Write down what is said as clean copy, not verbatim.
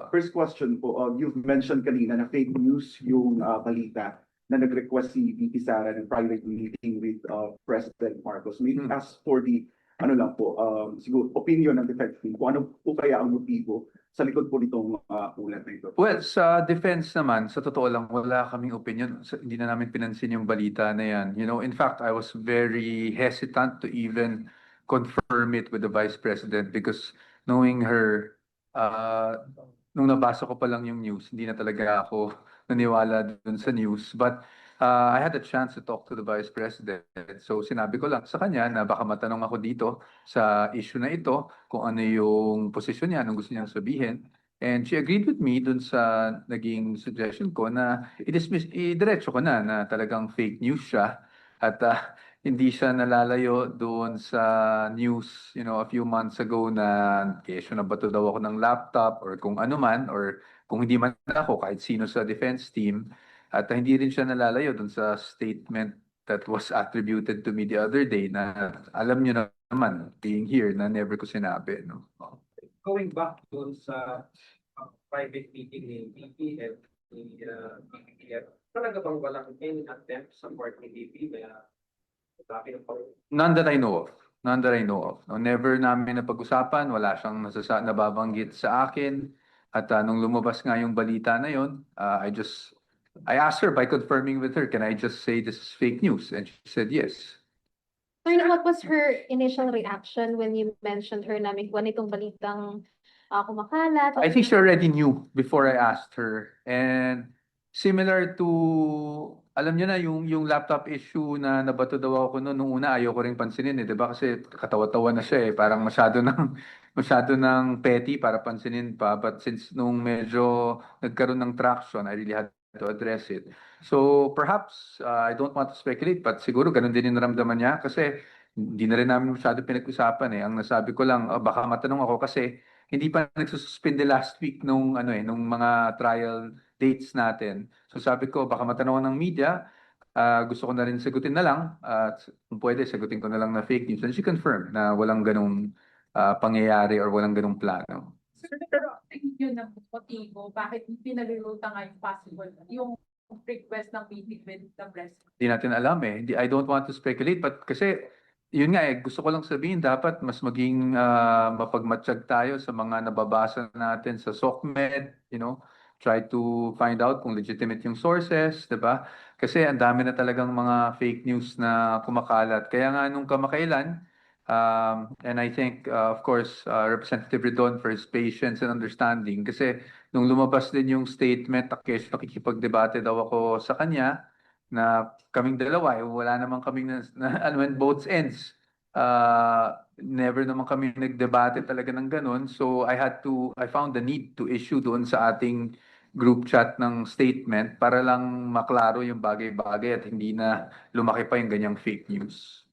First question po, you've mentioned kanina na fake news yung balita na nag-request si VP Sara ng private meeting with President Marcos. Maybe ask for the, ano lang po, siguro opinion ng defense team, kung ano po kaya ang motibo sa likod po nitong ulat na ito. Well, sa defense naman, sa totoo lang, wala kaming opinion. Hindi na namin pinansin yung balita na yan. You know, in fact, I was very hesitant to even confirm it with the Vice President because knowing her, nung nabasa ko pa lang yung news, hindi na talaga ako naniwala dun sa news. But I had a chance to talk to the Vice President. So sinabi ko lang sa kanya na baka matanong ako dito sa issue na ito kung ano yung posisyon niya, anong gusto niyang sabihin. And she agreed with me dun sa naging suggestion ko na i-diretso ko na talagang fake news siya at hindi siya nalalayo doon sa news, you know, a few months ago na kesyo na bato daw ako ng laptop or kung ano man or kung hindi man ako kahit sino sa defense team at hindi rin siya nalalayo doon sa statement that was attributed to me the other day na alam niyo naman being here na never ko sinabi, no. Going back doon sa private meeting ni VP at ni BPF, talaga bang walang any attempt sa part ni VP na sabi ng None that I know of. None that I know of. No, never namin napag-usapan, wala siyang nababanggit sa akin. At nung lumabas nga yung balita na yun, I asked her by confirming with her, can I just say this is fake news? And she said yes. So, what was her initial reaction when you mentioned her na may itong balitang kumakalat? I think she already knew before I asked her. And similar to, alam niyo na yung laptop issue na nabato daw ako nung una, ayoko rin pansinin eh, 'di ba? Kasi katawa-tawa na siya eh, parang masyado ng petty para pansinin pa. But since nung medyo nagkaroon ng traction, I really had to address it. So perhaps, I don't want to speculate, but siguro ganun din yung naramdaman niya kasi hindi na rin namin masyado pinag-usapan eh. Ang nasabi ko lang, baka matanong ako kasi hindi pa nagsususpende last week nung mga trial dates natin. So sabi ko, baka matanong ng media, gusto ko na rin sagutin na lang, at kung pwede, sagutin ko na lang na fake news. And she confirmed na walang ganung pangyayari or walang ganung plano. Sir, pero yun ang motibo, bakit pinalirutan nga yung possible, yung request ng meeting with the president? Hindi natin alam eh. I don't want to speculate, but kasi yun nga eh, gusto ko lang sabihin, dapat mas maging mapagmatsyag tayo sa mga nababasa natin sa SOCMED, you know, try to find out kung legitimate yung sources, di ba? Kasi ang dami na talagang mga fake news na kumakalat. Kaya nga nung kamakailan, and I think, of course, Representative Redon for his patience and understanding. Kasi nung lumabas din yung statement, nakikipagdebate daw ako sa kanya, na kaming dalawa, wala naman kaming both ends. Never naman kami nagdebate talaga ng ganun. So I found the need to issue doon sa ating group chat ng statement para lang maklaro yung bagay-bagay at hindi na lumaki pa yung ganyang fake news.